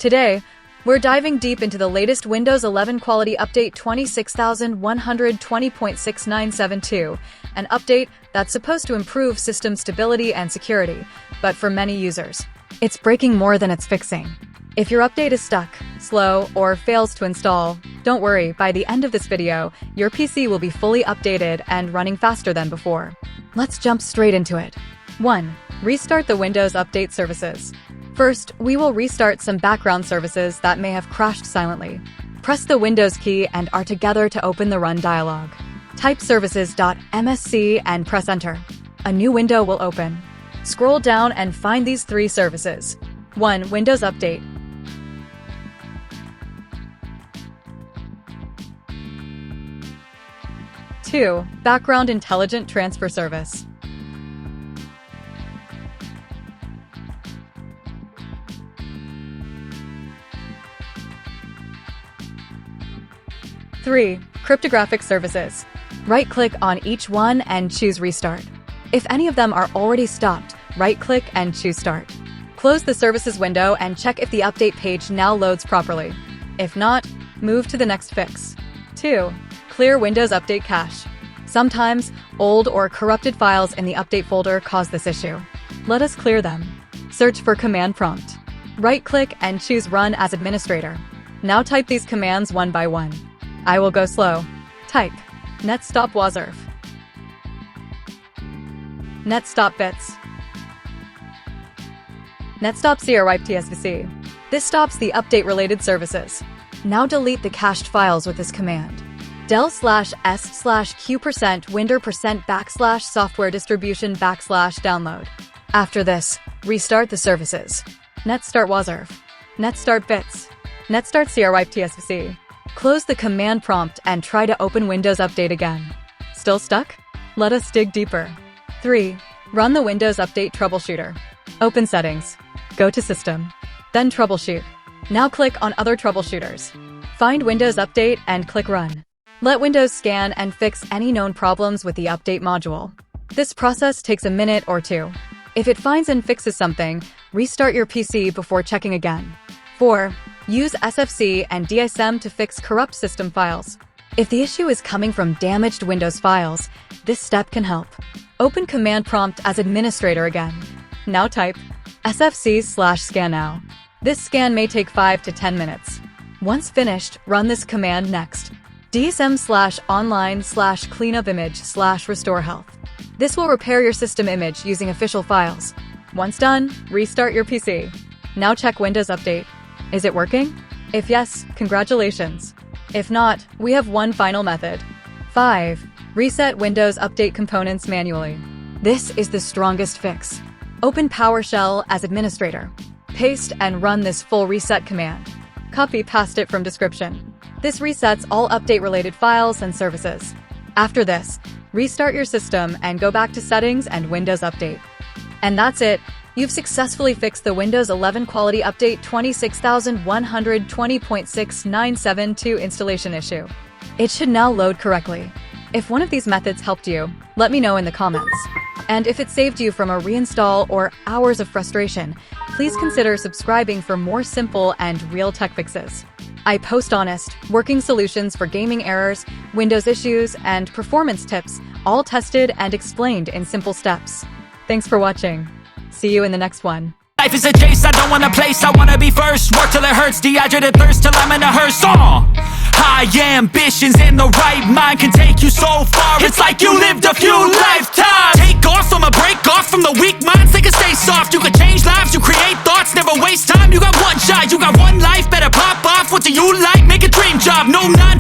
Today, we're diving deep into the latest Windows 11 Quality Update 26120.6972, an update that's supposed to improve system stability and security, but for many users, it's breaking more than it's fixing. If your update is stuck, slow, or fails to install, don't worry, by the end of this video, your PC will be fully updated and running faster than before. Let's jump straight into it. 1. Restart the Windows Update services. First, we will restart some background services that may have crashed silently. Press the Windows key and R together to open the Run dialog. Type services.msc and press Enter. A new window will open. Scroll down and find these three services. 1. Windows Update. 2. Background Intelligent Transfer Service. 3. Cryptographic services. Right-click on each one and choose Restart. If any of them are already stopped, right-click and choose Start. Close the services window and check if the update page now loads properly. If not, move to the next fix. 2. Clear Windows Update cache. Sometimes, old or corrupted files in the update folder cause this issue. Let us clear them. Search for Command Prompt. Right-click and choose Run as Administrator. Now type these commands one by one. I will go slow. Type netstop wuauserv, netstop bits, netstop cryptsvc. This stops the update-related services. Now delete the cached files with this command. del/s/q%winder%\softwaredistribution\download. After this, restart the services. netstart wuauserv, netstart bits, netstart cryptsvc. Close the command prompt and try to open Windows Update again. Still stuck? Let us dig deeper. 3. Run the Windows Update Troubleshooter. Open Settings. Go to System. Then Troubleshoot. Now click on Other Troubleshooters. Find Windows Update and click Run. Let Windows scan and fix any known problems with the Update module. This process takes a minute or two. If it finds and fixes something, restart your PC before checking again. 4. Use SFC and DISM to fix corrupt system files. If the issue is coming from damaged Windows files, this step can help. Open Command Prompt as Administrator again. Now type sfc/scannow. This scan may take 5 to 10 minutes. Once finished, run this command next. DISM/online/cleanupimage/RestoreHealth. This will repair your system image using official files. Once done, restart your PC. Now check Windows Update. Is it working? If yes, congratulations. If not, we have one final method. 5. Reset Windows Update components manually. This is the strongest fix. Open PowerShell as administrator. Paste and run this full reset command. Copy-paste it from description. This resets all update-related files and services. After this, restart your system and go back to Settings and Windows Update. And that's it. You've successfully fixed the Windows 11 Quality Update 26120.6972 installation issue. It should now load correctly. If one of these methods helped you, let me know in the comments. And if it saved you from a reinstall or hours of frustration, please consider subscribing for more simple and real tech fixes. I post honest, working solutions for gaming errors, Windows issues, and performance tips, all tested and explained in simple steps. Thanks for watching. See you in the next one. Life is a chase, I don't want a place, I wanna be first. Work till it hurts, dehydrated thirst till I'm in a hearse. High ambitions in the right mind can take you so far. It's like you lived a few lifetimes. Take off from a break off from the weak minds, they can stay soft. You can change lives, you create thoughts, never waste time. You got one shot, you got one life, better pop off. What do you like? Make a dream job, no 9-5.